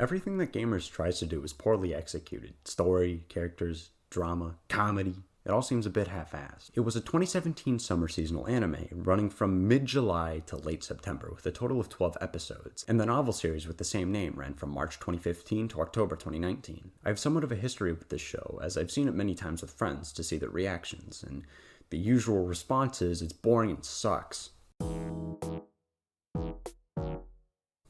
Everything that Gamers tries to do is poorly executed. Story, characters, drama, comedy. It all seems a bit half-assed. It was a 2017 summer seasonal anime, running from mid-July to late September, with a total of 12 episodes, and the novel series with the same name ran from March 2015 to October 2019. I have somewhat of a history with this show, as I've seen it many times with friends to see their reactions, and the usual response is, it's boring and sucks.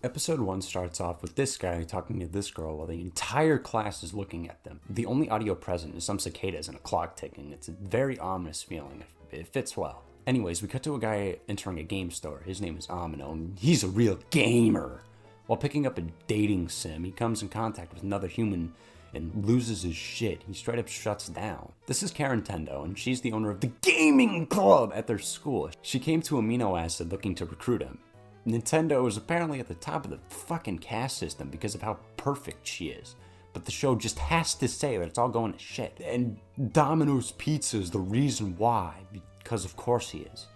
Episode 1 starts off with this guy talking to this girl while the entire class is looking at them. The only audio present is some cicadas and a clock ticking. It's a very ominous feeling. It fits well. Anyways, we cut to a guy entering a game store. His name is Amino, and he's a real gamer. While picking up a dating sim, he comes in contact with another human and loses his shit. He straight up shuts down. This is Karen Tendo, and she's the owner of the gaming club at their school. She came to Amino Acid looking to recruit him. Nintendo is apparently at the top of the fucking caste system because of how perfect she is. But the show just has to say that it's all going to shit. And Domino's Pizza is the reason why, because of course he is.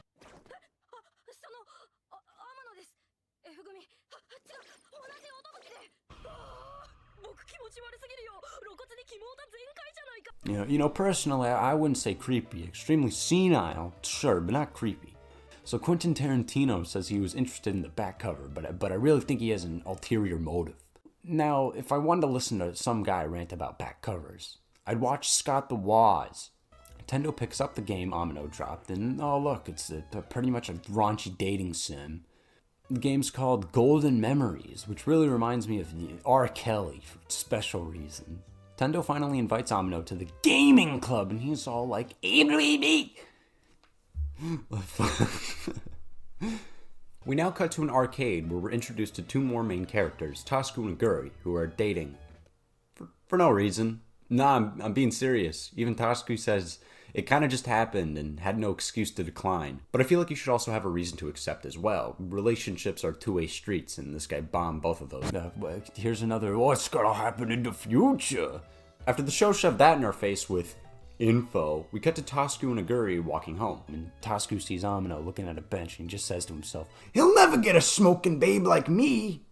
Personally, I wouldn't say creepy. Extremely senile, sure, but not creepy. So Quentin Tarantino says he was interested in the back cover, but I really think he has an ulterior motive. Now, if I wanted to listen to some guy rant about back covers, I'd watch Scott the Woz. Nintendo picks up the game Amino dropped, and oh look, it's pretty much a raunchy dating sim. The game's called Golden Memories, which really reminds me of R. Kelly for special reasons. Nintendo finally invites Amino to the gaming club, and he's all like, We now cut to an arcade where we're introduced to two more main characters, Tasku and Guri, who are dating. For no reason. Nah, I'm being serious. Even Tasku says it kind of just happened and had no excuse to decline. But I feel like you should also have a reason to accept as well. Relationships are two-way streets, and this guy bombed both of those. Here's another, what's gonna happen in the future? After the show shoved that in our face with info, we cut to Tasku and Aguri walking home, and Tasku sees Amino looking at a bench and he just says to himself, "He'll never get a smoking babe like me."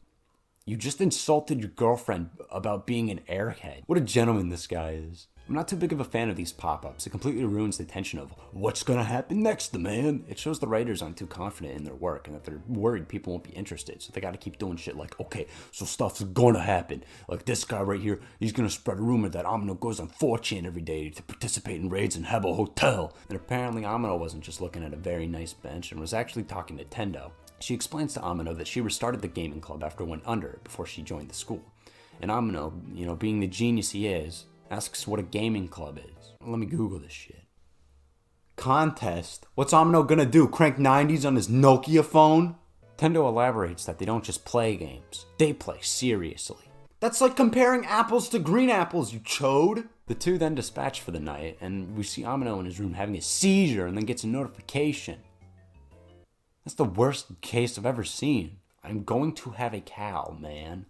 You just insulted your girlfriend about being an airhead. What a gentleman this guy is. I'm not too big of a fan of these pop-ups. It completely ruins the tension of what's gonna happen next, man. It shows the writers aren't too confident in their work and that they're worried people won't be interested. So they gotta keep doing shit like, okay, so stuff's gonna happen. Like this guy right here, he's gonna spread a rumor that Amino goes on 4chan every day to participate in raids and have a hotel. And apparently Amino wasn't just looking at a very nice bench and was actually talking to Tendo. She explains to Amino that she restarted the gaming club after it went under before she joined the school. And Amino, being the genius he is, asks what a gaming club is. Let me Google this shit. Contest? What's Amino gonna do? Crank 90s on his Nokia phone? Tendo elaborates that they don't just play games. They play seriously. That's like comparing apples to green apples, you chode! The two then dispatch for the night, and we see Amino in his room having a seizure and then gets a notification. That's the worst case I've ever seen. I'm going to have a cow, man.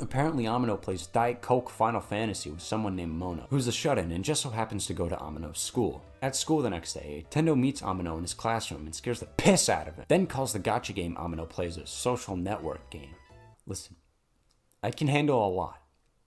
Apparently Amino plays Diet Coke Final Fantasy with someone named Mona, who's a shut-in and just so happens to go to Amino's school. At school the next day, Tendo meets Amino in his classroom and scares the piss out of him, then calls the gacha game Amino plays a social network game. Listen, I can handle a lot.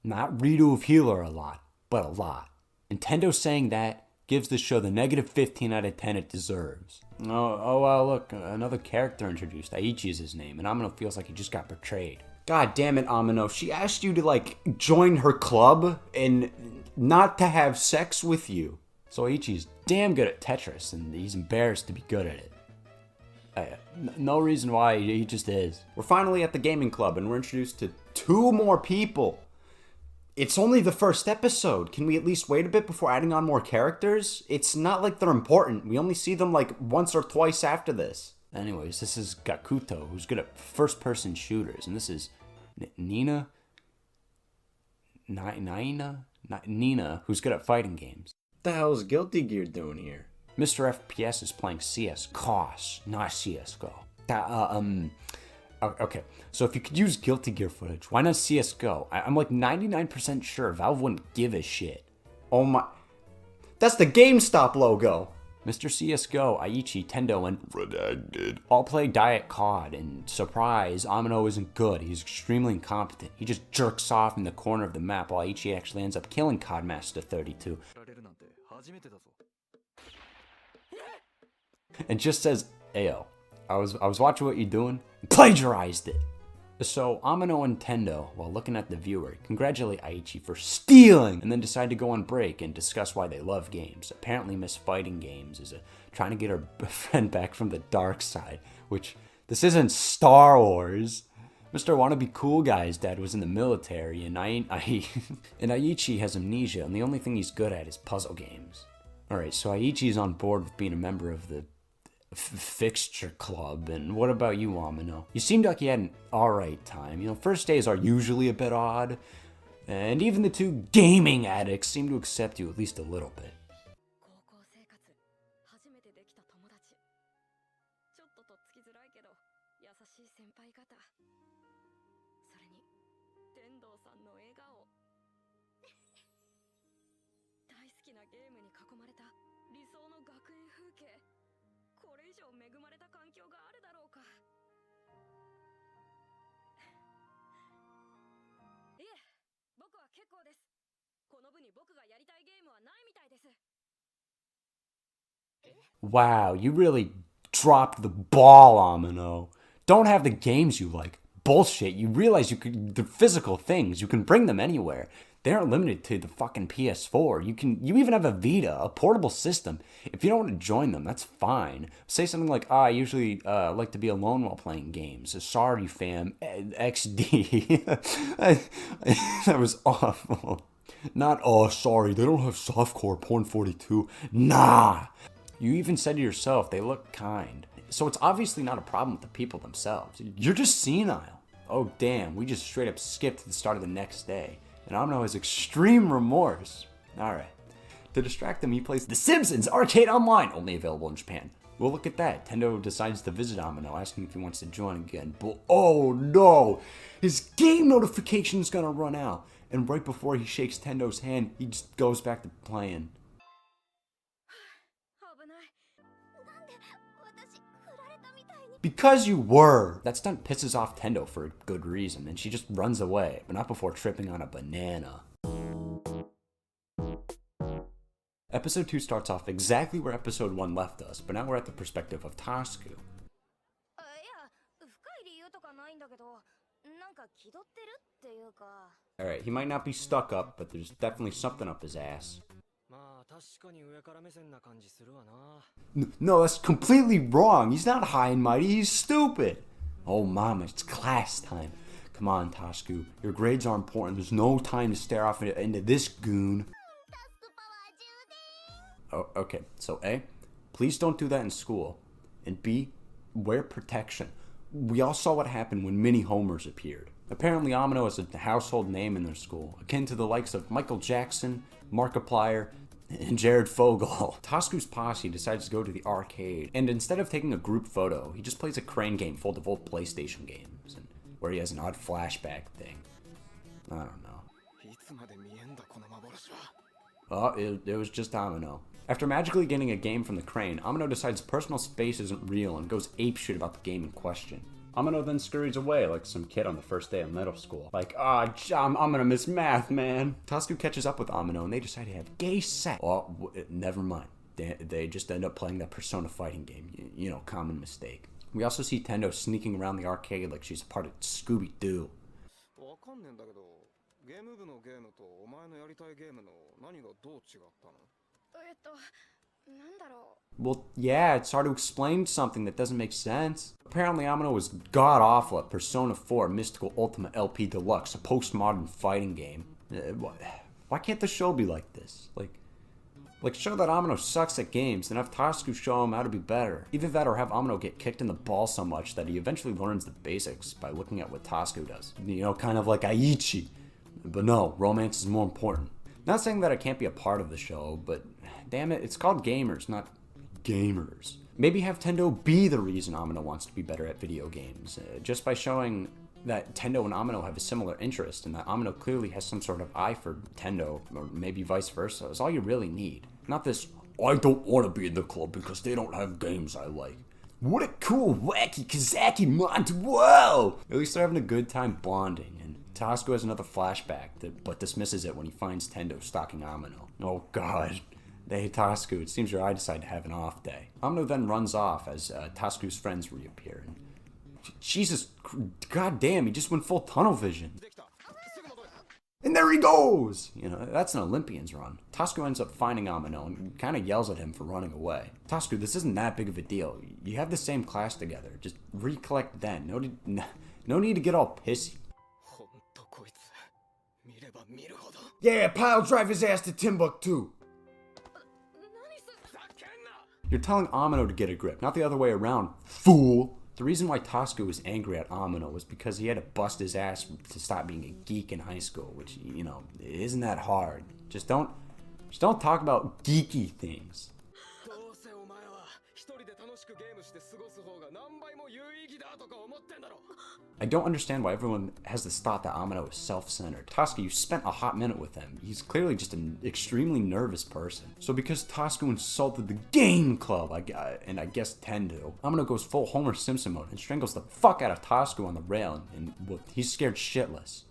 Not Redo of Healer a lot, but a lot. And Tendo saying that gives the show the negative 15 out of 10 it deserves. Oh well, look, another character introduced. Aichi is his name, and Amino feels like he just got betrayed. God damn it, Amino. She asked you to, join her club and not to have sex with you. So Aichi's damn good at Tetris, and he's embarrassed to be good at it. No reason why, he just is. We're finally at the gaming club, and we're introduced to two more people. It's only the first episode. Can we at least wait a bit before adding on more characters? It's not like they're important. We only see them, once or twice after this. Anyways, this is Gakuto, who's good at first-person shooters, and this is Nina, who's good at fighting games. What the hell is Guilty Gear doing here? Mr. FPS is playing CS COS, not CSGO. Okay, so if you could use Guilty Gear footage, why not CSGO? I'm 99% sure Valve wouldn't give a shit. Oh my... That's the GameStop logo! Mr. CSGO, Aichi, Tendo, and Redacted all play Diet COD, and surprise, Amino isn't good. He's extremely incompetent. He just jerks off in the corner of the map while Aichi actually ends up killing Codmaster 32. And just says, Ayo, I was watching what you're doing, plagiarized it. So Amino and Tendo, while looking at the viewer, congratulate Aichi for stealing, and then decide to go on break and discuss why they love games. Apparently Miss Fighting Games is trying to get her friend back from the dark side, which, this isn't Star Wars. Mr. Wannabe Cool Guy's dad was in the military, and Aichi has amnesia, and the only thing he's good at is puzzle games. Alright, so Aichi's on board with being a member of the fixture club, and what about you, Amino? You seemed like you had an alright time. You know, first days are usually a bit odd, and even the two gaming addicts seem to accept you at least a little bit. Wow, you really dropped the ball, Amino. Don't have the games you like. Bullshit. You realize the physical things, you can bring them anywhere. They aren't limited to the fucking PS4. You even have a Vita, a portable system. If you don't want to join them, that's fine. Say something like, I usually like to be alone while playing games. Sorry, fam. XD. That was awful. Not, oh, sorry, they don't have softcore porn 42. Nah. You even said to yourself, they look kind. So it's obviously not a problem with the people themselves. You're just senile. Oh, damn, we just straight up skipped to the start of the next day. And Amino has extreme remorse. Alright. To distract him, he plays The Simpsons Arcade Online, only available in Japan. Well, look at that. Tendo decides to visit Amino, asking if he wants to join again. But oh no! His game notification is gonna run out. And right before he shakes Tendo's hand, he just goes back to playing. Because you were! That stunt pisses off Tendo for a good reason, and she just runs away, but not before tripping on a banana. Episode 2 starts off exactly where episode 1 left us, but now we're at the perspective of Tasku. Alright, he might not be stuck up, but there's definitely something up his ass. No, that's completely wrong. He's not high and mighty, he's stupid. Oh mama, it's class time. Come on, Tasku. Your grades are important. There's no time to stare off into this goon. Oh, okay, so A, please don't do that in school. And B, wear protection. We all saw what happened when mini Homers appeared. Apparently Amino is a household name in their school, akin to the likes of Michael Jackson, Markiplier, and Jared Fogle. Tasku's posse decides to go to the arcade, and instead of taking a group photo, he just plays a crane game full of old PlayStation games, and where he has an odd flashback thing. I don't know. Oh, it was just Amino. After magically getting a game from the crane, Amino decides personal space isn't real and goes apeshit about the game in question. Amino then scurries away like some kid on the first day of middle school. Like, I'm gonna miss math, man. Tasku catches up with Amino and they decide to have gay sex. Well, never mind. They just end up playing that Persona fighting game. You know, common mistake. We also see Tendo sneaking around the arcade like she's a part of Scooby-Doo. Well, yeah, it's hard to explain something that doesn't make sense. Apparently Amino was god-awful at Persona 4 Mystical Ultimate LP Deluxe, a postmodern fighting game. Why can't the show be like this? Like show that Amino sucks at games, and have Tasku show him how to be better. Either that or have Amino get kicked in the ball so much that he eventually learns the basics by looking at what Tasku does. You know, kind of like Aichi. But no, romance is more important. Not saying that I can't be a part of the show, but damn it, it's called Gamers, not gamers. Maybe have Tendo be the reason Amino wants to be better at video games, just by showing that Tendo and Amino have a similar interest, and that Amino clearly has some sort of eye for Tendo, or maybe vice versa, is all you really need. Not this I don't want to be in the club because they don't have games I like. What a cool, wacky, Kazaki mod, whoa! At least they're having a good time bonding, and Tasco has another flashback, but dismisses it when he finds Tendo stalking Amino. Oh god. Hey Tasco, it seems your eye decided to have an off day. Amino then runs off as Tasco's friends reappear. And Jesus, god damn, he just went full tunnel vision. And there he goes! You know, that's an Olympian's run. Tasco ends up finding Amino and kind of yells at him for running away. Tasco, this isn't that big of a deal. You have the same class together. Just recollect then. No need to get all pissy. Yeah, pile drive his ass to Timbuktu! You're telling Amino to get a grip, not the other way around, fool! The reason why Tasco was angry at Amino was because he had to bust his ass to stop being a geek in high school, which, you know, isn't that hard. Just don't talk about geeky things. I don't understand why everyone has this thought that Amino is self-centered. Tasco, you spent a hot minute with him. He's clearly just an extremely nervous person. So because Tasco insulted the game club, I guess Tendo, Amino goes full Homer Simpson mode and strangles the fuck out of Tasco on the rail, and well, he's scared shitless.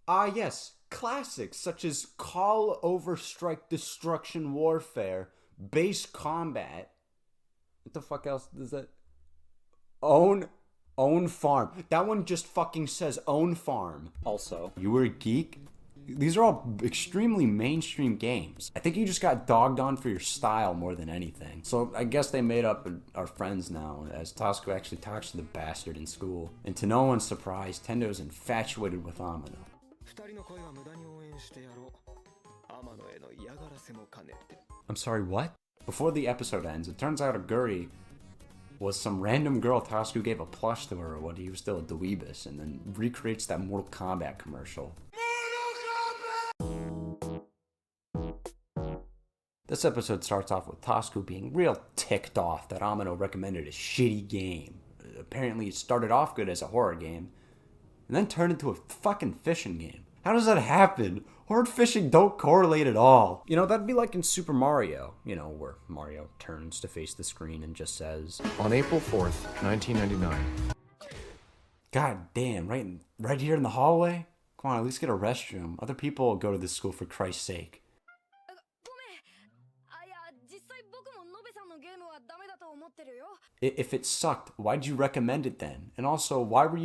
Ah yes, classics such as Call Over Strike Destruction Warfare, Base Combat. What the fuck else does that? Own farm. That one just fucking says own farm. Also, you were a geek? These are all extremely mainstream games. I think you just got dogged on for your style more than anything. So I guess they made up and are friends now, as Tasco actually talks to the bastard in school. And to no one's surprise, Tendo's infatuated with Amino. I'm sorry, what? Before the episode ends, it turns out Aguri was some random girl Tasco gave a plush to her when he was still a dweebus, and then recreates that Mortal Kombat commercial. This episode starts off with Tasco being real ticked off that Amino recommended a shitty game. Apparently it started off good as a horror game, and then turned into a fucking fishing game. How does that happen? Horror fishing don't correlate at all. You know, that'd be like in Super Mario, you know, where Mario turns to face the screen and just says, on April 4th, 1999. God damn, right here in the hallway? Come on, at least get a restroom. Other people go to this school for Christ's sake. If it sucked, why'd you recommend it then? And also, why did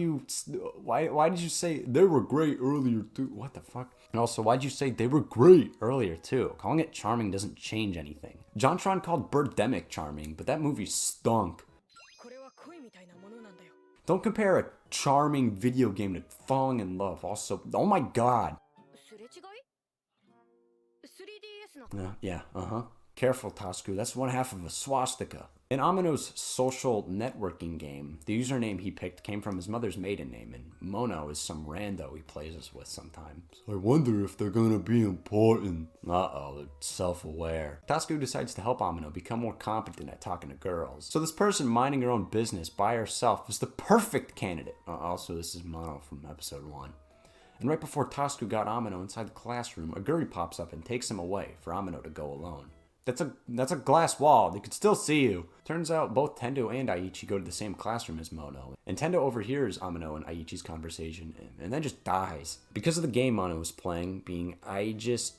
you say they were great earlier too? What the fuck? And also, why'd you say they were great earlier too? Calling it charming doesn't change anything. JonTron called Birdemic charming, but that movie stunk. Don't compare a charming video game to falling in love. Also, oh my god. Careful, Tasco, that's one half of a swastika. In Amino's social networking game, the username he picked came from his mother's maiden name, and Mono is some rando he plays with sometimes. I wonder if they're gonna be important. Uh-oh, they're self-aware. Tasco decides to help Amino become more competent at talking to girls. So this person minding her own business by herself is the perfect candidate. Also, this is Mono from episode 1. And right before Tasco got Amino inside the classroom, Aguri pops up and takes him away for Amino to go alone. That's a glass wall. They could still see you. Turns out both Tendo and Aichi go to the same classroom as Mono. And Tendo overhears Amino and Aichi's conversation and then just dies. Because of the game Mono was playing being I Just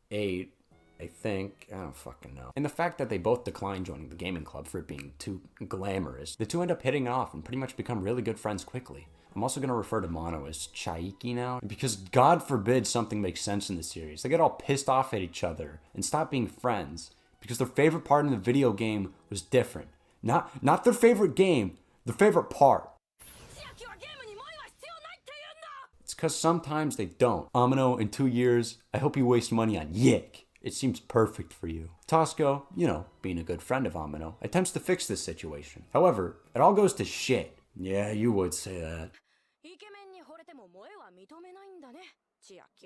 Ate, I think. I don't fucking know. And the fact that they both decline joining the gaming club for it being too glamorous. The two end up hitting it off and pretty much become really good friends quickly. I'm also going to refer to Mono as Chaiki now, because God forbid something makes sense in the series. They get all pissed off at each other and stop being friends because their favorite part in the video game was different. Not their favorite game, their favorite part. It's because sometimes they don't. Amino, in 2 years, I hope you waste money on Yik. It seems perfect for you. Tasco, you know, being a good friend of Amino, attempts to fix this situation. However, it all goes to shit. Yeah, you would say that.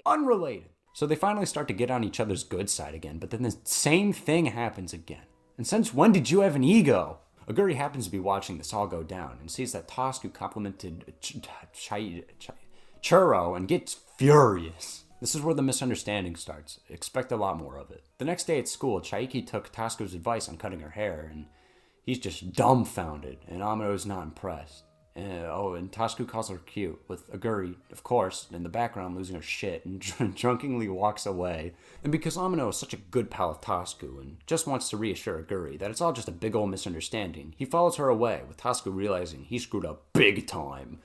Unrelated. So they finally start to get on each other's good side again, but then the same thing happens again. And since when did you have an ego? Aguri happens to be watching this all go down and sees that Tasco complimented Churro and gets furious. This is where the misunderstanding starts. Expect a lot more of it. The next day at school, Chaiki took Tasku's advice on cutting her hair, and he's just dumbfounded, and Amano is not impressed. And Tasku calls her cute, with Aguri, of course, in the background losing her shit and drunkenly walks away. And because Amano is such a good pal of Tasku and just wants to reassure Aguri that it's all just a big old misunderstanding, he follows her away, with Tasku realizing he screwed up big time.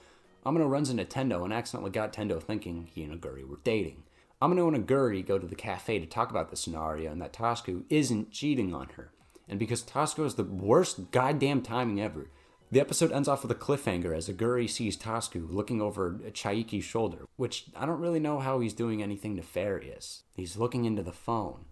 Amano runs into Tendo and accidentally got Tendo thinking he and Aguri were dating. Amano and Aguri go to the cafe to talk about the scenario and that Tasku isn't cheating on her. And because Tasku has the worst goddamn timing ever, the episode ends off with a cliffhanger as Aguri sees Tasku looking over Chaiki's shoulder, which I don't really know how he's doing anything nefarious. He's looking into the phone.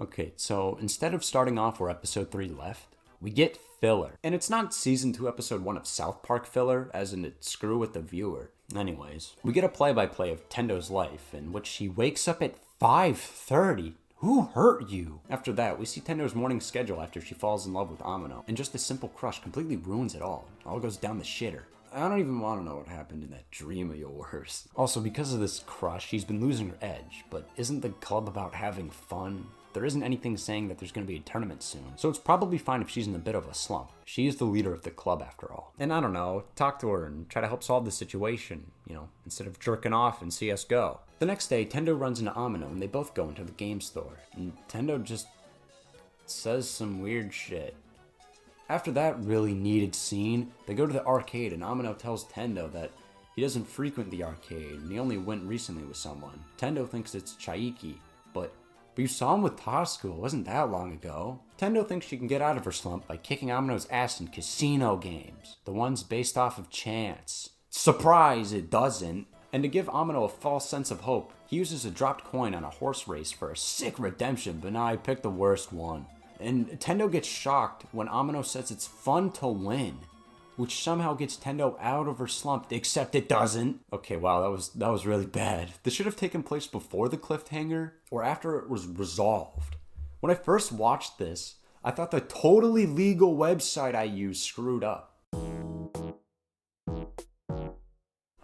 Okay, so instead of starting off where episode 3 left, we get filler. And it's not season 2 episode 1 of South Park filler, as in it screw with the viewer. Anyways, we get a play-by-play of Tendo's life, in which she wakes up at 5:30. Who hurt you? After that, we see Tendo's morning schedule after she falls in love with Amano, and just a simple crush completely ruins it all. It all goes down the shitter. I don't even want to know what happened in that dream of yours. Also, because of this crush, she's been losing her edge, but isn't the club about having fun? There isn't anything saying that there's going to be a tournament soon, so it's probably fine if she's in a bit of a slump. She is the leader of the club after all. And I don't know, talk to her and try to help solve the situation, instead of jerking off in CSGO. The next day, Tendo runs into Amano and they both go into the game store. And Tendo just says some weird shit. After that really needed scene, they go to the arcade and Amano tells Tendo that he doesn't frequent the arcade and he only went recently with someone. Tendo thinks it's Chaiki, but you saw him with Tasku, it wasn't that long ago. Tendo thinks she can get out of her slump by kicking Amano's ass in casino games, the ones based off of chance. Surprise, it doesn't. And to give Amano a false sense of hope, he uses a dropped coin on a horse race for a sick redemption, but now I picked the worst one. And Tendo gets shocked when Amano says it's fun to win, which somehow gets Tendo out of her slump, except it doesn't. Okay, wow, that was really bad. This should have taken place before the cliffhanger, or after it was resolved. When I first watched this, I thought the totally legal website I used screwed up.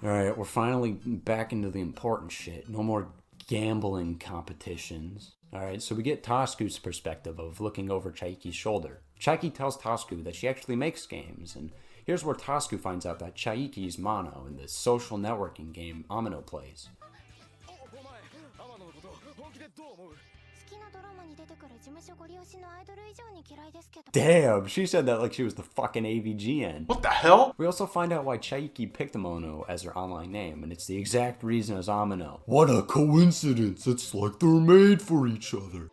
Alright, we're finally back into the important shit. No more gambling competitions. Alright, so we get Tasku's perspective of looking over Chaiki's shoulder. Chaiki tells Tasku that she actually makes games, and here's where Tasku finds out that Chaiki is Mano in the social networking game Amano plays. Damn, she said that like she was the fucking AVGN. What the hell? We also find out why Chaiki picked Amano as her online name, and it's the exact reason as Amano. What a coincidence, it's like they're made for each other.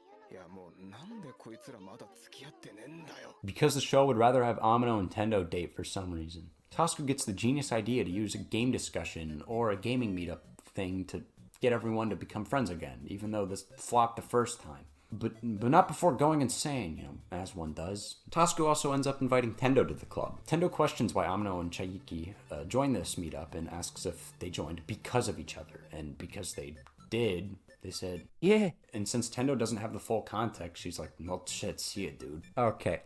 Because the show would rather have Amano and Tendo date for some reason. Tasku gets the genius idea to use a game discussion or a gaming meetup thing to get everyone to become friends again, even though this flopped the first time. But not before going insane, as one does. Tasku also ends up inviting Tendo to the club. Tendo questions why Amano and Chaiki joined this meetup and asks if they joined because of each other. And because they did, they said, yeah. And since Tendo doesn't have the full context, she's like, no shit, see it, dude. Okay,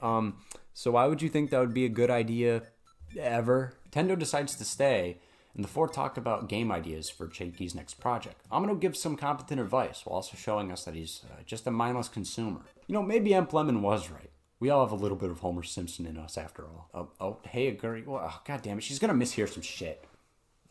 so why would you think that would be a good idea ever? Tendo decides to stay, and the four talk about game ideas for Chaiki's next project. Amano gives some competent advice, while also showing us that he's just a mindless consumer. Maybe Amp Lemon was right. We all have a little bit of Homer Simpson in us after all. Hey, Aguri. Well, god damn it, she's gonna mishear some shit.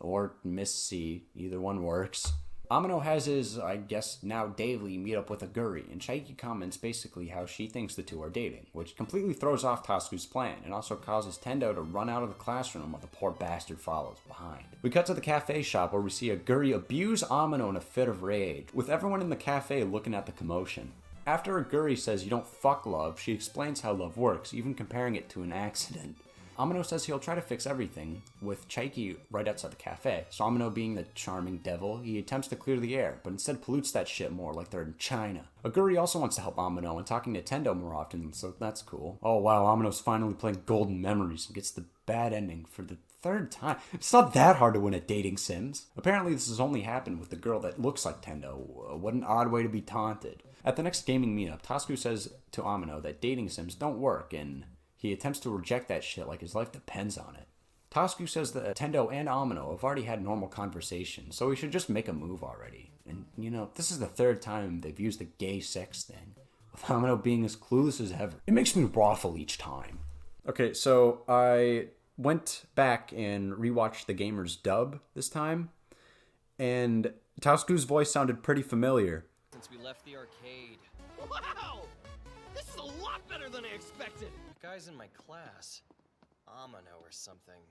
Or miss C. Either one works. Amano has his, I guess, now daily meetup with Aguri, and Chaiki comments basically how she thinks the two are dating, which completely throws off Tasku's plan, and also causes Tendo to run out of the classroom while the poor bastard follows behind. We cut to the cafe shop where we see Aguri abuse Amano in a fit of rage, with everyone in the cafe looking at the commotion. After Aguri says you don't fuck love, she explains how love works, even comparing it to an accident. Amano says he'll try to fix everything, with Chaiki right outside the cafe. So Amano, being the charming devil, he attempts to clear the air, but instead pollutes that shit more like they're in China. Aguri also wants to help Amano and talking to Tendo more often, so that's cool. Oh wow, Amano's finally playing Golden Memories and gets the bad ending for the third time. It's not that hard to win at dating sims. Apparently this has only happened with the girl that looks like Tendo. What an odd way to be taunted. At the next gaming meetup, Tasku says to Amano that dating sims don't work, and he attempts to reject that shit like his life depends on it. Tasku says that Tendo and Amino have already had normal conversations, so we should just make a move already. And, you know, this is the third time they've used the gay sex thing, with Amino being as clueless as ever. It makes me waffle each time. Okay, so I went back and rewatched the Gamer's dub this time, and Tasku's voice sounded pretty familiar. Since we left the arcade. Wow! This is a lot better than I expected! The guy's in my class. Amino or something.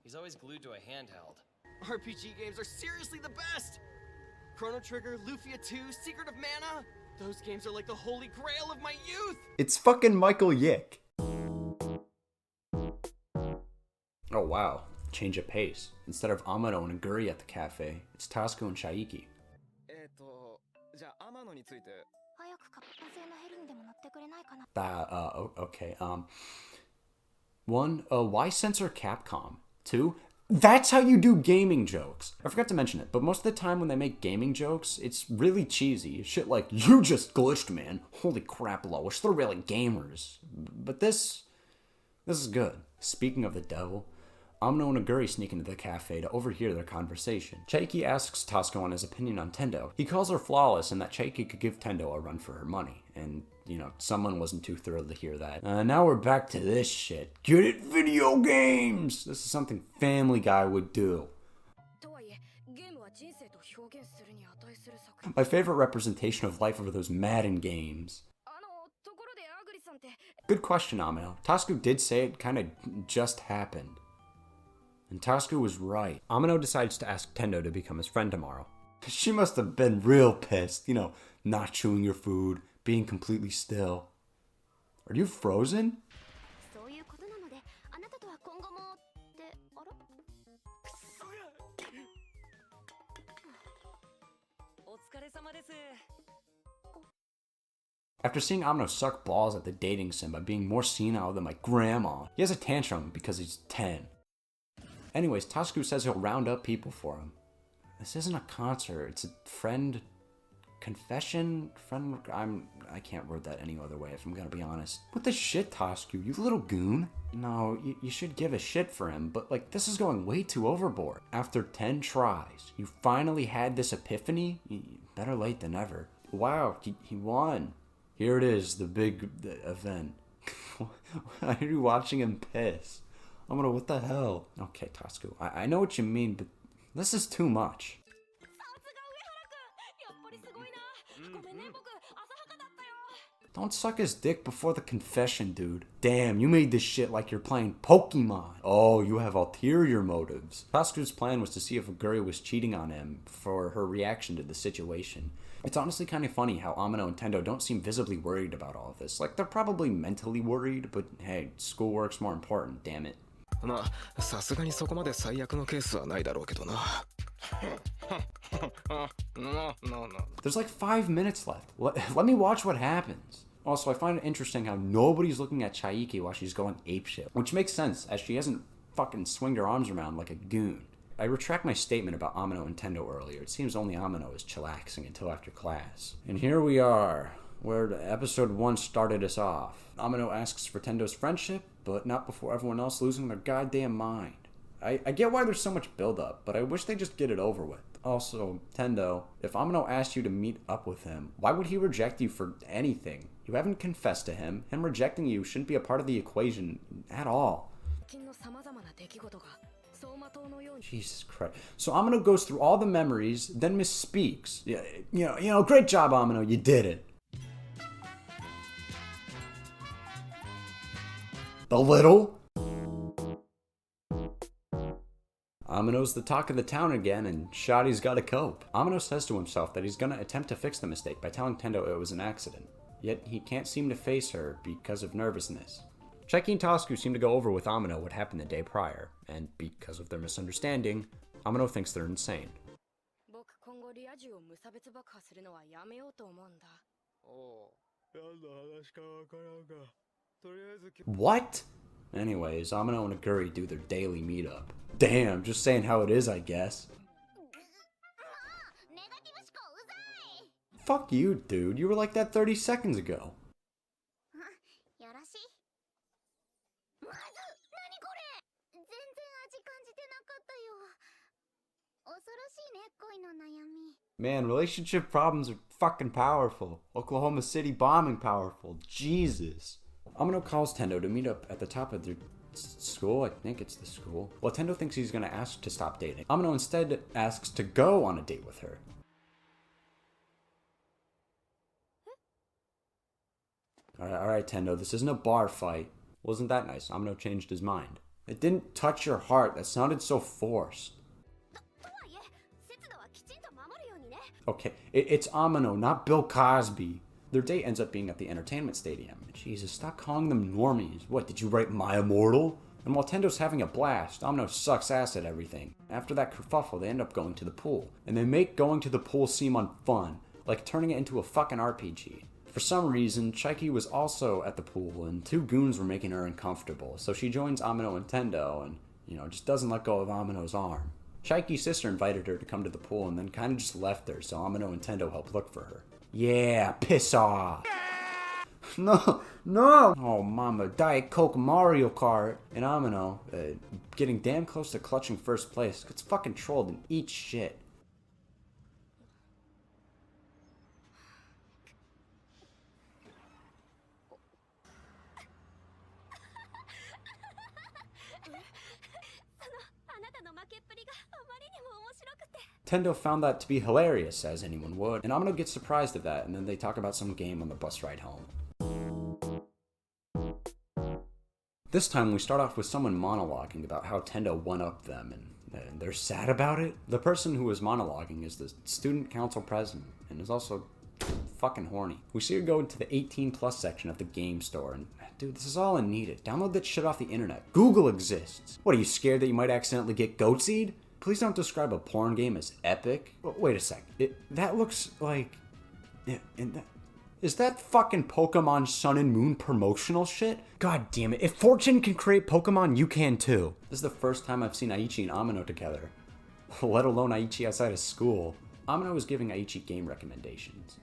He's always glued to a handheld. RPG games are seriously the best! Chrono Trigger, Lufia 2, Secret of Mana? Those games are like the holy grail of my youth! It's fucking Michael Yick. Oh wow, change of pace. Instead of Amino and Guri at the cafe, it's Tasku and Shaiki. Okay, one, why censor Capcom? Two, that's how you do gaming jokes. I forgot to mention it, but most of the time when they make gaming jokes, it's really cheesy. Shit like, you just glitched, man. Holy crap, Lois, they're really gamers. But this is good. Speaking of the devil, Amino and Guri sneak into the cafe to overhear their conversation. Chaiki asks Tasku on his opinion on Tendo. He calls her flawless and that Chaiki could give Tendo a run for her money. And, you know, someone wasn't too thrilled to hear that. Now we're back to this shit. Get it, video games! This is something Family Guy would do. My favorite representation of life are those Madden games. Good question, Amino. Tasku did say it kind of just happened. And Tasku was right. Amino decides to ask Tendo to become his friend tomorrow. She must have been real pissed, you know, not chewing your food, being completely still. Are you frozen? After seeing Amino suck balls at the dating sim by being more senile than my grandma, he has a tantrum because he's 10. Anyways, Tasku says he'll round up people for him. This isn't a concert, it's a friend confession? I can't word that any other way if I'm gonna be honest. What the shit, Tasku, you little goon? No, you should give a shit for him, but like, this is going way too overboard. After 10 tries, you finally had this epiphany? Better late than never. Wow, he won. Here it is, the big event. Why are you watching him piss? Amino, what the hell? Okay, Tasku, I know what you mean, but this is too much. Don't suck his dick before the confession, dude. Damn, you made this shit like you're playing Pokemon. Oh, you have ulterior motives. Tasku's plan was to see if Guri was cheating on him for her reaction to the situation. It's honestly kind of funny how Amino and Tendo don't seem visibly worried about all of this. Like, they're probably mentally worried, but hey, schoolwork's more important, damn it. There's like 5 minutes left. Let me watch what happens. Also, I find it interesting how nobody's looking at Chaiki while she's going apeshit, which makes sense as she hasn't fucking swinged her arms around like a goon. I retract my statement about Amino and Tendo earlier. It seems only Amino is chillaxing until after class. And here we are, where episode 1 started us off. Amino asks for Tendo's friendship, but not before everyone else losing their goddamn mind. I get why there's so much buildup, but I wish they just get it over with. Also, Tendo, if Amino asked you to meet up with him, why would he reject you for anything? You haven't confessed to him. Him rejecting you shouldn't be a part of the equation at all. Jesus Christ. So Amino goes through all the memories, then misspeaks. Yeah, you know, great job, Amino, you did it. The little? Amino's the talk of the town again, and Shotty's gotta cope. Amino says to himself that he's gonna attempt to fix the mistake by telling Tendo it was an accident. Yet he can't seem to face her because of nervousness. Chaiki and Tasku seem to go over with Amino what happened the day prior, and because of their misunderstanding, Amino thinks they're insane. What? Anyways, Amino and Guri do their daily meetup. Damn, just saying how it is, I guess. Fuck you, dude. You were like that 30 seconds ago. Man, relationship problems are fucking powerful. Oklahoma City bombing powerful. Jesus. Amano calls Tendo to meet up at the top of their school. I think it's the school. Well, Tendo thinks he's gonna ask to stop dating. Amano instead asks to go on a date with her. Alright, Tendo, this isn't a bar fight. Wasn't that nice? Amano changed his mind. It didn't touch your heart. That sounded so forced. Okay, it's Amano, not Bill Cosby. Their date ends up being at the entertainment stadium. Jesus, stop calling them normies. What, did you write My Immortal? And while Tendo's having a blast, Amano sucks ass at everything. After that kerfuffle, they end up going to the pool. And they make going to the pool seem unfun, like turning it into a fucking RPG. For some reason, Chaiki was also at the pool, and two goons were making her uncomfortable, so she joins Amano and Tendo, and, just doesn't let go of Amano's arm. Chaiki's sister invited her to come to the pool and then kind of just left her, so Amano and Tendo helped look for her. Yeah, piss off! No! Oh, mama, Diet Coke Mario Kart! And Amano, getting damn close to clutching first place, gets fucking trolled and eats shit. Tendo found that to be hilarious, as anyone would, and Amano gets surprised at that, and then they talk about some game on the bus ride home. This time we start off with someone monologuing about how Tendo one-upped them, and they're sad about it. The person who was monologuing is the student council president, and is also fucking horny. We see her go into the 18+ section of the game store, and dude, this is all unneeded. Download that shit off the internet. Google exists. What, are you scared that you might accidentally get goatseed? Please don't describe a porn game as epic. Wait a sec. That looks like... Is that fucking Pokemon Sun and Moon promotional shit? God damn it. If Fortune can create Pokemon, you can too. This is the first time I've seen Aichi and Amano together. Let alone Aichi outside of school. Amano was giving Aichi game recommendations.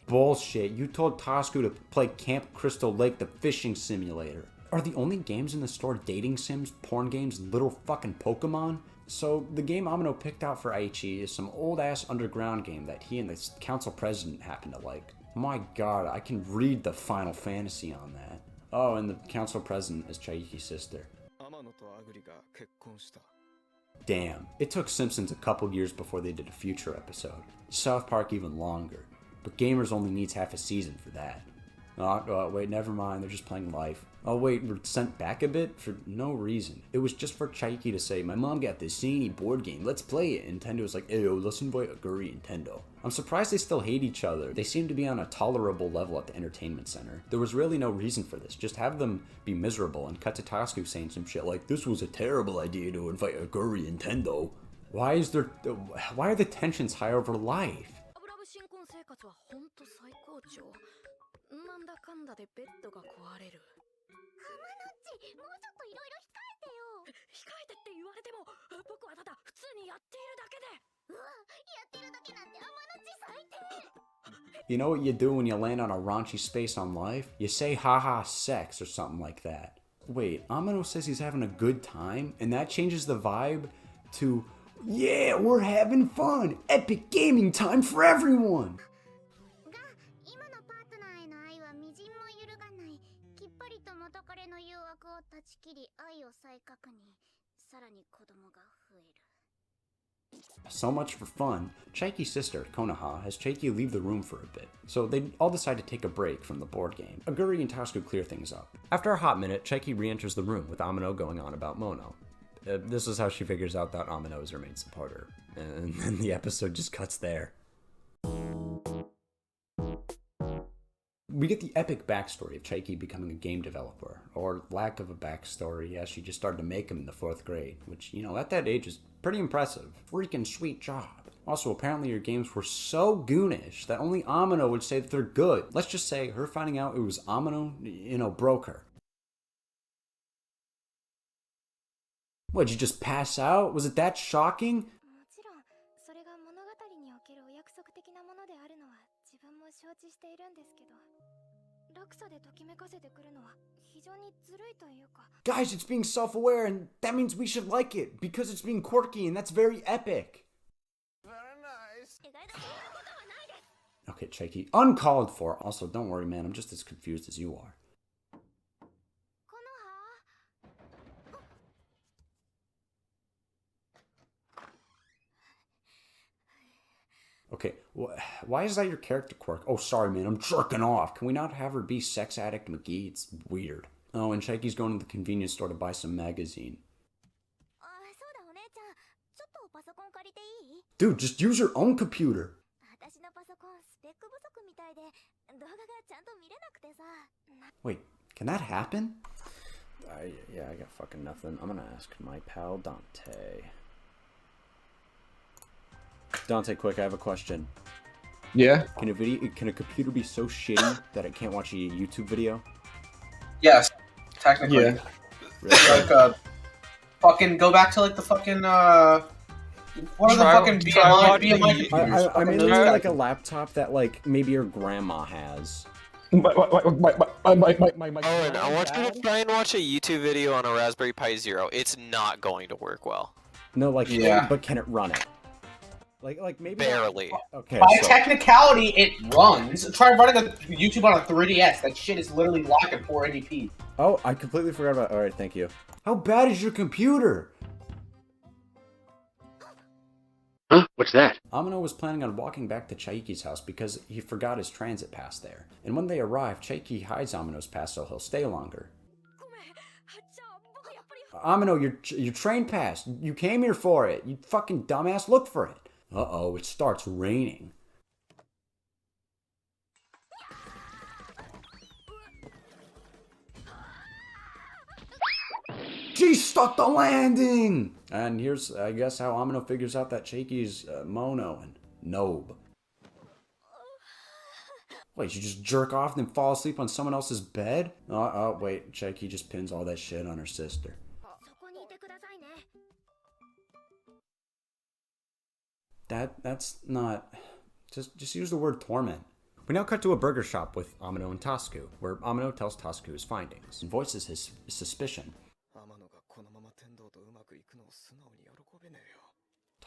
Bullshit, you told Tasku to play Camp Crystal Lake, the fishing simulator. Are the only games in the store dating sims, porn games, little fucking Pokemon? So the game Amano picked out for Aichi is some old ass underground game that he and the council president happen to like. My god, I can read the Final Fantasy on that. Oh, and the council president is Chaiki's sister. Damn, it took Simpsons a couple years before they did a future episode. South Park even longer. But Gamers only needs half a season for that. Oh, wait, never mind, they're just playing Life. Oh wait, we're sent back a bit for no reason. It was just for Chaiki to say, my mom got this zany board game, let's play it. And Tendo was like, ew, let's invite Aguri and Tendo. I'm surprised they still hate each other. They seem to be on a tolerable level at the entertainment center. There was really no reason for this. Just have them be miserable and cut to Tasku saying some shit like, this was a terrible idea to invite Aguri and Tendo. Why are the tensions high over Life? You know what you do when you land on a raunchy space on Life? You say haha sex or something like that. Wait, Amano says he's having a good time, and that changes the vibe to, yeah, we're having fun! Epic gaming time for everyone! So much for fun. Chaiki's sister, Konoha, has Chaiki leave the room for a bit, so they all decide to take a break from the board game. Aguri and Tasku clear things up. After a hot minute, Chaiki re-enters the room with Amano going on about Mono. This is how she figures out that Amano is her main supporter, and then the episode just cuts there. We get the epic backstory of Chaiki becoming a game developer, or lack of a backstory as she just started to make him in the 4th grade, which, at that age is pretty impressive. Freaking sweet job. Also, apparently your games were so goonish that only Amano would say that they're good. Let's just say her finding out it was Amano, broke her. What, did you just pass out? Was it that shocking? 承知しているんですけど、落差でときめかせてくるのは非常にずるいというか。 Guys, it's being self-aware, and that means we should like it because it's being quirky, and that's very epic. Okay, Shaky. Uncalled for. Also, don't worry, man. I'm just as confused as you are. Okay, why is that your character quirk? Oh, sorry, man. I'm jerking off. Can we not have her be sex addict McGee? It's weird. Oh, and Shaky's going to the convenience store to buy some magazine. Dude, just use your own computer. Wait, can that happen? Yeah, I got fucking nothing. I'm gonna ask my pal Dante. Dante, quick, I have a question. Yeah? Can a computer be so shitty that it can't watch a YouTube video? Yes, technically. Yeah. Really? Like, fucking go back to like the fucking what are the fucking BMI? I mean, like a laptop that like maybe your grandma has. My Owen, I want you to try and watch a YouTube video on a Raspberry Pi Zero. It's not going to work well. No, like, Yeah. but can it run it? Like maybe Barely. Okay. By so- technicality, it runs. Try running a YouTube on a 3DS. That shit is literally locked at 480p. Oh, I completely forgot about. All right, thank you. How bad is your computer? Huh? What's that? Amano was planning on walking back to Chaiki's house because he forgot his transit pass there. And when they arrive, Chaiki hides Amano's pass so he'll stay longer. Amano, your train pass. You came here for it. You fucking dumbass. Look for it. Uh-oh, it starts raining. She stuck the landing! And here's, I guess, how Amano figures out that Chaiki's Mono and Nobe. Wait, you just jerk off and then fall asleep on someone else's bed? Oh, wait, Chaiki just pins all that shit on her sister. That's not... Just use the word torment. We now cut to a burger shop with Amano and Tasku, where Amano tells Tasku his findings and voices his suspicion.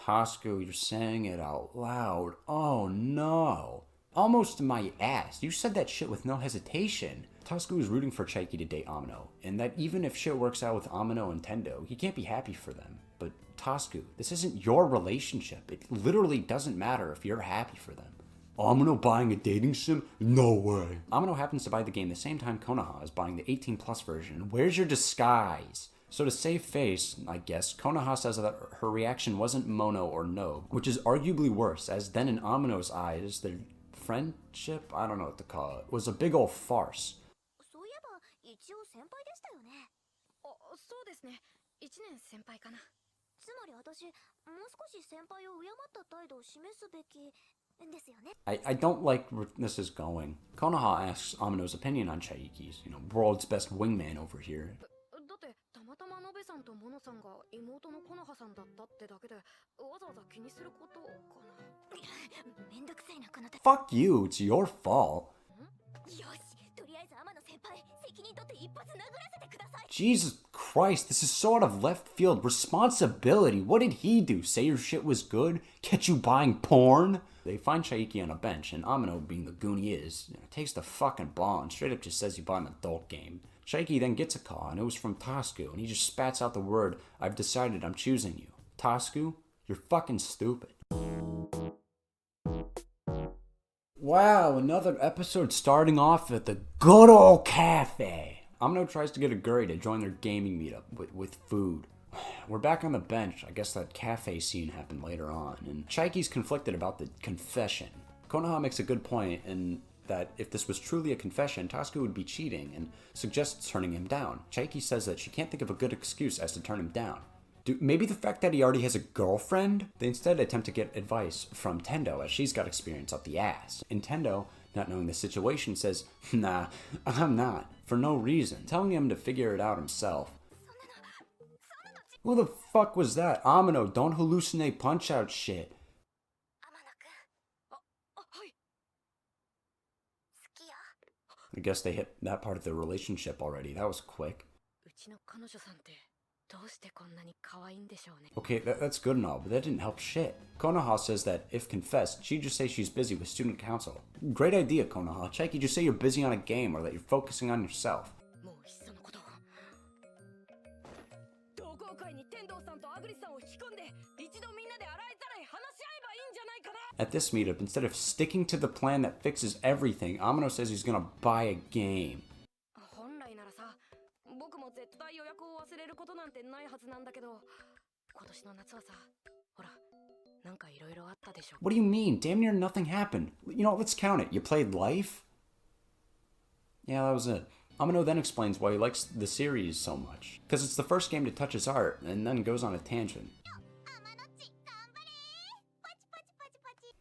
Tasku, you're saying it out loud. Oh no. Almost to my ass. You said that shit with no hesitation. Tasku is rooting for Chaiki to date Amano, and that even if shit works out with Amano and Tendo, he can't be happy for them. But Tasku, this isn't your relationship. It literally doesn't matter if you're happy for them. Amano buying a dating sim? No way. Amano happens to buy the game the same time Konoha is buying the 18 plus version. Where's your disguise? So to save face, I guess, Konoha says that her reaction wasn't Mono or Nobe, which is arguably worse, as then in Amano's eyes, their friendship, I don't know what to call it, was a big old farce. I don't like where this is going. Konoha asks Amano's opinion on Chaiki's, world's best wingman over here. Fuck you, it's your fault. Jesus Christ, this is so out of left field. Responsibility. What did he do? Say your shit was good? Get you buying porn? They find Chaiki on a bench, and Amano, being the goon he is, takes the fucking ball and straight up just says you bought an adult game. Chaiki then gets a call, and it was from Tasku, and he just spats out the word, "I've decided I'm choosing you." Tasku, you're fucking stupid. Wow, another episode starting off at the good old cafe. Amano tries to get a Guri to join their gaming meetup with food. We're back on the bench. I guess that cafe scene happened later on, and Chaiki's conflicted about the confession. Konoha makes a good point in that if this was truly a confession, Tasku would be cheating and suggests turning him down. Chaiki says that she can't think of a good excuse as to turn him down. Maybe the fact that he already has a girlfriend? They instead attempt to get advice from Tendo, as she's got experience up the ass. And Tendo, not knowing the situation, says, "Nah, I'm not, for no reason," telling him to figure it out himself. Who the fuck was that? Amano, don't hallucinate Punch-Out shit. I guess they hit that part of their relationship already. That was quick. Okay, that's good and all, but that didn't help shit. Konoha says that if confessed, she'd just say she's busy with student council. Great idea, Konoha. Chaiki, just say you're busy on a game or that you're focusing on yourself. At this meetup, instead of sticking to the plan that fixes everything, Amano says he's gonna buy a game. What do you mean? Damn near nothing happened. You know, let's count it. You played Life? Yeah, that was it. Amano then explains why he likes the series so much. Because it's the first game to touch his heart, and then goes on a tangent.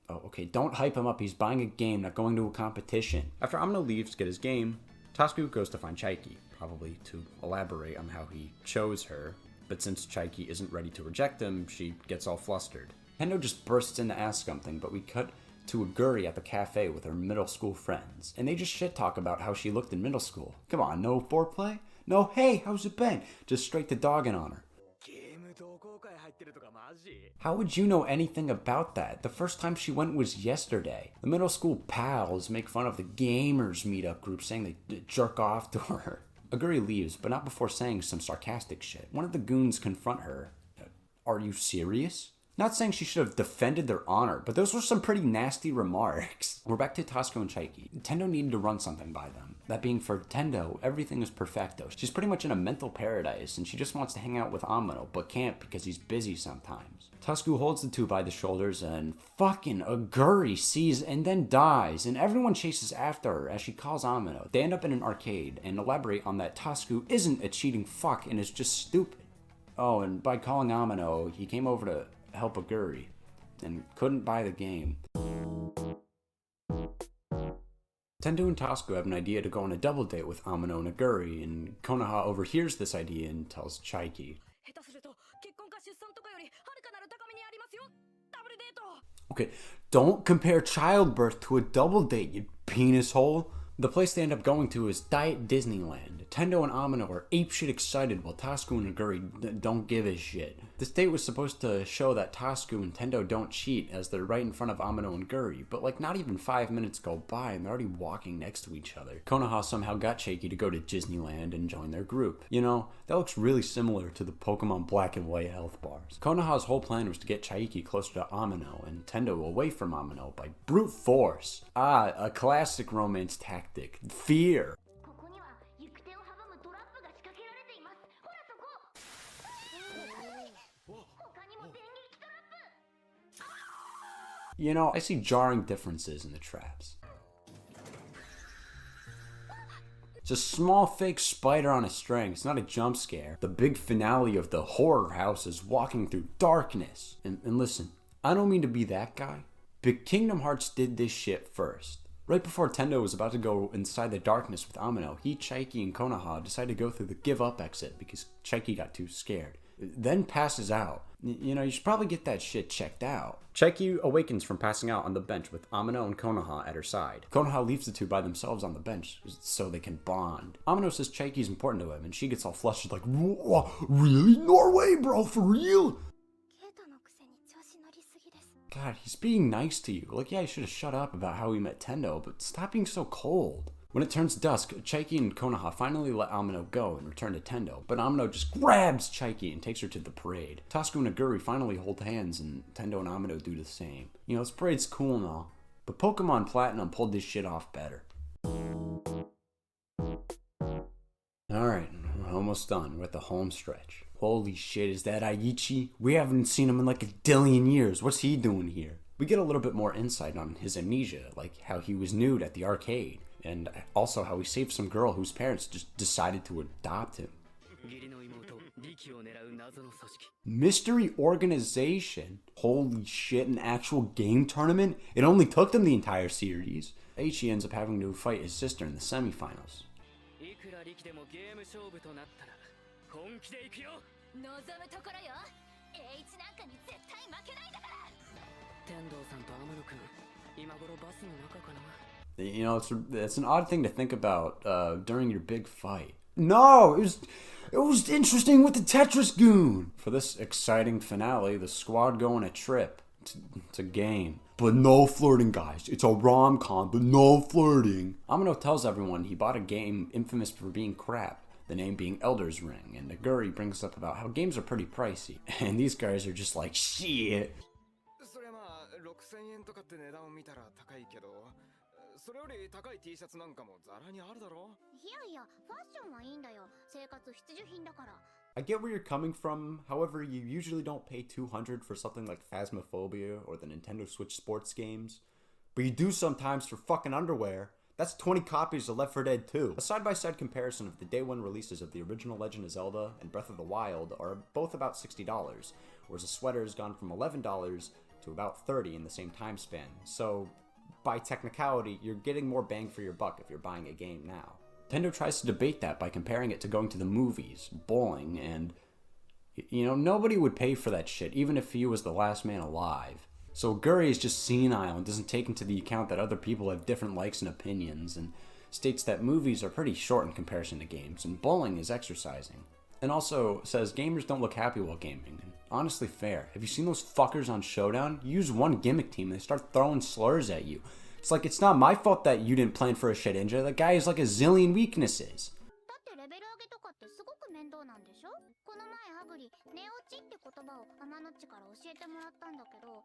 Oh, okay, don't hype him up. He's buying a game, not going to a competition. After Amano leaves to get his game, Tasuku goes to find Chaiki, probably to elaborate on how he chose her. But since Chaiki isn't ready to reject him, she gets all flustered. Tendo just bursts in to ask something, but we cut to Aguri at the cafe with her middle school friends. And they just shit talk about how she looked in middle school. Come on, no foreplay? No, hey, how's it been? Just straight to dogging on her. How would you know anything about that? The first time she went was yesterday. The middle school pals make fun of the gamers meetup group, saying they jerk off to her. Aguri leaves, but not before saying some sarcastic shit. One of the goons confront her. Are you serious? Not saying she should have defended their honor, but those were some pretty nasty remarks. We're back to Tasuku and Chaiki. Tendo needed to run something by them. That being for Tendo, everything is perfecto. She's pretty much in a mental paradise, and she just wants to hang out with Amano, but can't because he's busy sometimes. Tasuku holds the two by the shoulders, and fucking Aguri sees and then dies, and everyone chases after her as she calls Amano. They end up in an arcade, and elaborate on that Tasuku isn't a cheating fuck and is just stupid. Oh, and by calling Amano, he came over to help Aguri, and couldn't buy the game. Tendo and Tasuku have an idea to go on a double date with Amano and Aguri, and Konoha overhears this idea and tells Chaiki. Okay, don't compare childbirth to a double date, you penis hole. The place they end up going to is Diet Disneyland. Tendo and Amano are apeshit excited while Tasuku and Aguri don't give a shit. This date was supposed to show that Tasuku and Tendo don't cheat as they're right in front of Amano and Aguri, but like not even 5 minutes go by and they're already walking next to each other. Konoha somehow got Chaiki to go to Disneyland and join their group. You know, that looks really similar to the Pokemon Black and White health bars. Konoha's whole plan was to get Chaiki closer to Amano and Tendo away from Amano by brute force. Ah, a classic romance tactic. Fear. You know, I see jarring differences in the traps. It's a small fake spider on a string. It's not a jump scare. The big finale of the horror house is walking through darkness. And listen, I don't mean to be that guy, but Kingdom Hearts did this shit first. Right before Tendo was about to go inside the darkness with Amano, he, Chaiki, and Konoha decided to go through the give up exit because Chaiki got too scared. Then passes out. You know, you should probably get that shit checked out. Chaiki awakens from passing out on the bench with Amano and Konoha at her side. Konoha leaves the two by themselves on the bench so they can bond. Amano says Chaiki's important to him and she gets all flustered like, really? Norway, bro, for real? God, he's being nice to you. Like, yeah, he should have shut up about how he met Tendo, but stop being so cold. When it turns dusk, Chaiki and Konoha finally let Amano go and return to Tendo, but Amano just grabs Chaiki and takes her to the parade. Tasuku and Aguri finally hold hands, and Tendo and Amano do the same. You know, this parade's cool and all, but Pokemon Platinum pulled this shit off better. Alright, we're almost done. We're at the home stretch. Holy shit, is that Aichi? We haven't seen him in like a dillion years. What's he doing here? We get a little bit more insight on his amnesia, like how he was nude at the arcade, and also how he saved some girl whose parents just decided to adopt him. Mystery organization? Holy shit, an actual game tournament? It only took them the entire series. Aichi ends up having to fight his sister in the semifinals. You know, it's an odd thing to think about during your big fight. No, it was interesting with the Tetris goon. For this exciting finale, the squad go on a trip. It's a game. But no flirting, guys. It's a rom-com, but no flirting. Amano tells everyone he bought a game infamous for being crap, the name being Elder's Ring, and Aguri brings up about how games are pretty pricey. And these guys are just like, shit. それより高い T シャツなんかもザラにあるだろ。いやいや、ファッションはいいんだよ。生活必需品だから。I get where you're coming from. However, you usually don't pay $200 for something like Phasmophobia or the Nintendo Switch sports games. But you do sometimes for fucking underwear. That's 20 copies of Left 4 Dead 2. A side-by-side comparison of the day one releases of the original Legend of Zelda and Breath of the Wild are both about $60, whereas a sweater has gone from $11 to about $30 in the same time span. So, by technicality, you're getting more bang for your buck if you're buying a game now. Nintendo tries to debate that by comparing it to going to the movies, bowling, and, you know, nobody would pay for that shit, even if he was the last man alive. So Aguri is just senile and doesn't take into the account that other people have different likes and opinions, and states that movies are pretty short in comparison to games, and bowling is exercising. And also says gamers don't look happy while gaming. And honestly fair. Have you seen those fuckers on Showdown? You use one gimmick team and they start throwing slurs at you. It's like, it's not my fault that you didn't plan for a shit injury. That guy has like a zillion weaknesses. だってレベル上げとかってすごく面倒なんでしょ。この前ハグリ寝落ちって言葉を天のっちから教えてもらったんだけど、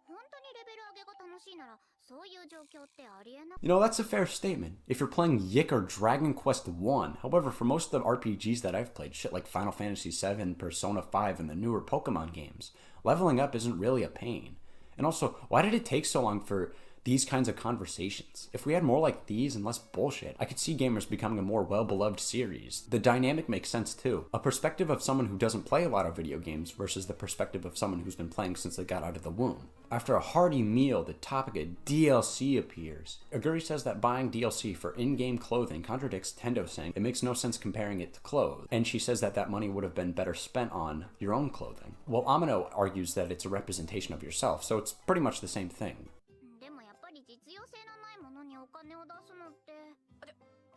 本当にレベル上げが楽しいならそういう状況ってありえな。 You know, that's a fair statement. If you're playing Yik or Dragon Quest 1, however, for most of the RPGs that I've played, shit like Final Fantasy VII, Persona 5, and the newer Pokemon games, leveling up isn't really a pain. And also, why did it take so long for these kinds of conversations? If we had more like these and less bullshit, I could see gamers becoming a more well-beloved series. The dynamic makes sense too. A perspective of someone who doesn't play a lot of video games versus the perspective of someone who's been playing since they got out of the womb. After a hearty meal, the topic of DLC appears. Aguri says that buying DLC for in-game clothing contradicts Nintendo saying it makes no sense comparing it to clothes, and she says that that money would have been better spent on your own clothing. Well, Amano argues that it's a representation of yourself, so it's pretty much the same thing. でもやっぱり実用性のないものにお金を出すのって。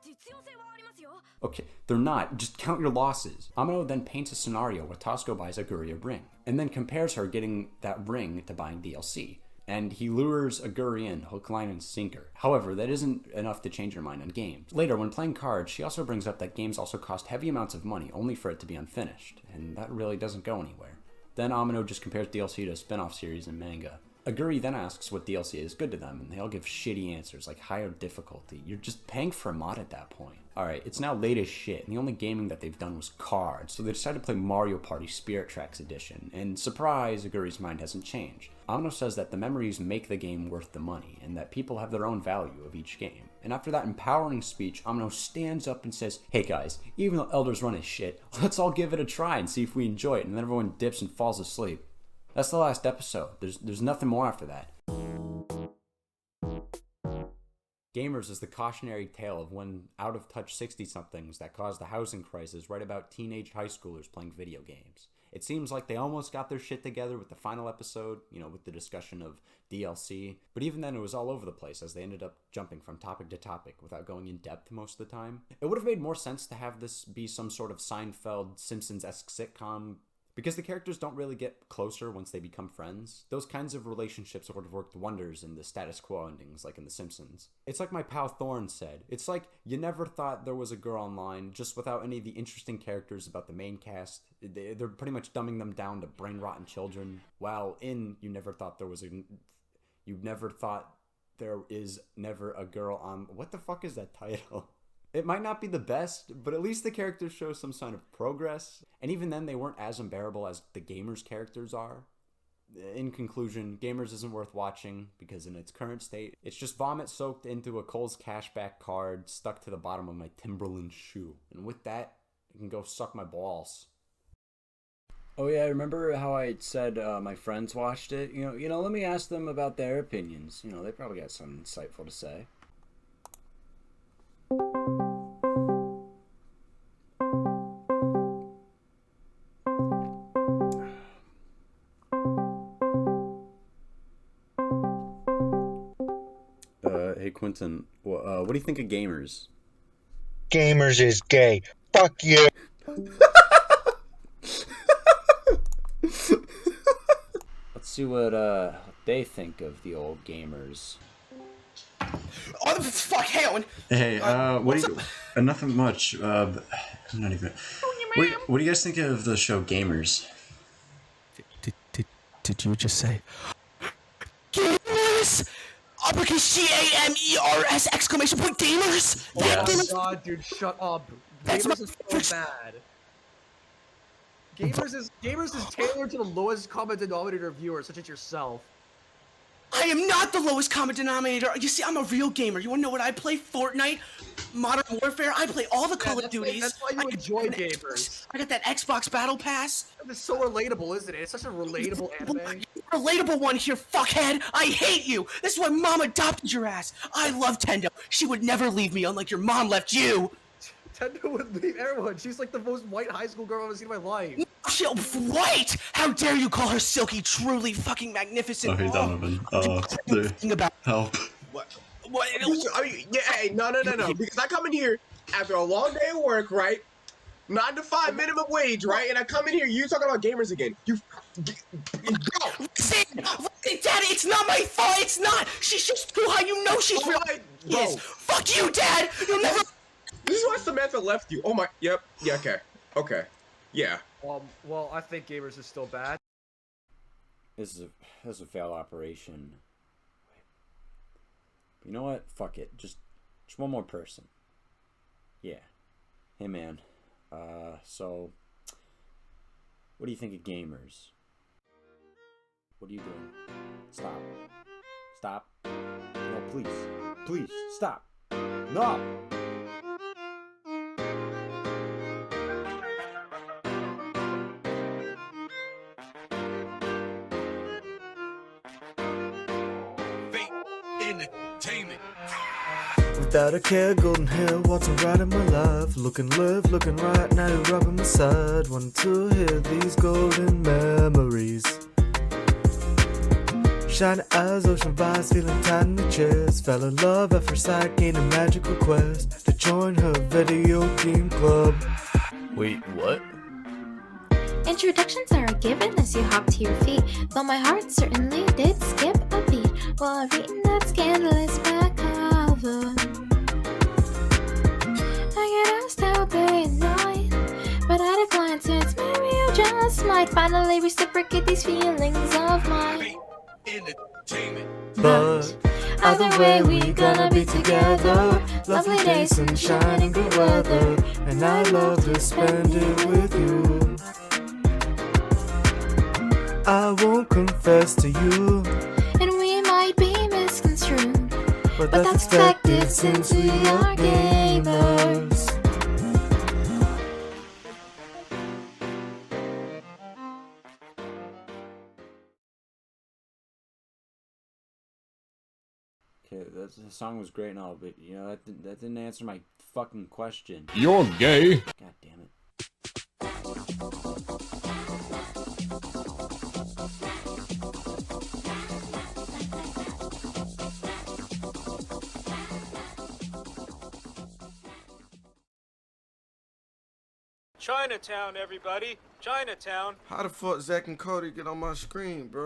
実用性はありますよ。 Okay, they're not. Just count your losses. Amano then paints a scenario where Tosco buys Aguri a ring, and then compares her getting that ring to buying DLC. And he lures Aguri in, hook, line, and sinker. However, that isn't enough to change her mind on games. Later, when playing cards, she also brings up that games also cost heavy amounts of money only for it to be unfinished, and that really doesn't go anywhere. Then Amano just compares DLC to a spin-off series and manga. Aguri then asks what DLC is good to them, and they all give shitty answers, like higher difficulty. You're just paying for a mod at that point. Alright, it's now late as shit, and the only gaming that they've done was cards, so they decided to play Mario Party Spirit Tracks Edition, and surprise, Aguri's mind hasn't changed. Amano says that the memories make the game worth the money, and that people have their own value of each game. And after that empowering speech, Amano stands up and says, hey guys, even though Elder's Run is shit, let's all give it a try and see if we enjoy it, and then everyone dips and falls asleep. That's the last episode. There's nothing more after that. Gamers is the cautionary tale of when out-of-touch 60-somethings that caused the housing crisis write about teenage high schoolers playing video games. It seems like they almost got their shit together with the final episode, you know, with the discussion of DLC, but even then it was all over the place as they ended up jumping from topic to topic without going in depth most of the time. It would have made more sense to have this be some sort of Seinfeld, Simpsons-esque sitcom, because the characters don't really get closer once they become friends. Those kinds of relationships would have worked wonders in the status quo endings, like in The Simpsons. It's like my pal Thorne said. It's like you never thought there was a girl online, just without any of the interesting characters about the main cast. They're pretty much dumbing them down to brain-rotten children. While in You Never Thought There Was a... You Never Thought There Is Never a Girl on... What the fuck is that title? It might not be the best, but at least the characters show some sign of progress. And even then, they weren't as unbearable as the Gamers characters are. In conclusion, Gamers isn't worth watching because in its current state, it's just vomit soaked into a Kohl's cashback card stuck to the bottom of my Timberland shoe. And with that, I can go suck my balls. Oh yeah, remember how I said my friends watched it? You know, let me ask them about their opinions. You know, they probably got something insightful to say. Hey Clinton, what do you think of gamers? Gamers is gay. Fuck you. Let's see what they think of the old gamers. Oh, fuck, Halen! Hey, what do you... nothing much, I'm not even... What do you guys think of the show Gamers? Did you just say... Gamers? Uppercase Gamers! Exclamation point gamers! Yes. Oh my god, dude, shut up. Gamers is so bad. Gamers is tailored to the lowest common denominator of viewers, such as yourself. I am not the lowest common denominator. You see, I'm a real gamer. You wanna know what I play? Fortnite, Modern Warfare. I play all the Call of Duties. That's why you enjoy gamers. I got that Xbox Battle Pass. It's so relatable, isn't it? It's such a relatable anime. Relatable one here, fuckhead. I hate you. This is why Mom adopted your ass. I love Tendo. She would never leave me, unlike your mom left you. Tendo would leave everyone. She's like the most white high school girl I've ever seen in my life. She'll white! How dare you call her silky, truly fucking magnificent? Oh, hey, Donovan. About help. What? Yeah, hey, no. Because I come in here after a long day of work, right? 9 to 5 minimum wage, right? And I come in here, you talking about gamers again. You go. Listen, Daddy, it's not my fault. It's not. She's just too high. You know she's real. Yes. Fuck you, Dad. You'll never. This is why Samantha left you. Oh my. Yep. Yeah. Okay. Yeah. Well, I think gamers is still bad. This is a failed operation. You know what? Fuck it. Just one more person. Yeah. Hey, man. So, what do you think of gamers? What are you doing? Stop. No, please, stop. No. Entertainment. Without a care, golden hair, waltzing right in my life. Looking left, looking right, now you're rubbing my side. Want to hear these golden memories. Shiny eyes, ocean vibes, feeling tight in the chest. Fell in love at first sight, gained a magical quest to join her video game club. Wait, what? Introductions are a given as you hop to your feet, though my heart certainly did skip a beat while reading that scandalous back cover. I get asked how they annoyed, but at a glance since maybe you just might finally reciprocate these feelings of mine. But either way we gonna be together. Lovely days, sunshine and good weather, and I'd love to spend it with you. I won't confess to you, and we might be misconstrued, but that's expected since we are gamers. Okay, the song was great and all, but you know that didn't answer my fucking question. You're gay. God damn it. Chinatown, everybody. Chinatown. How the fuck Zach and Cody get on my screen, bro?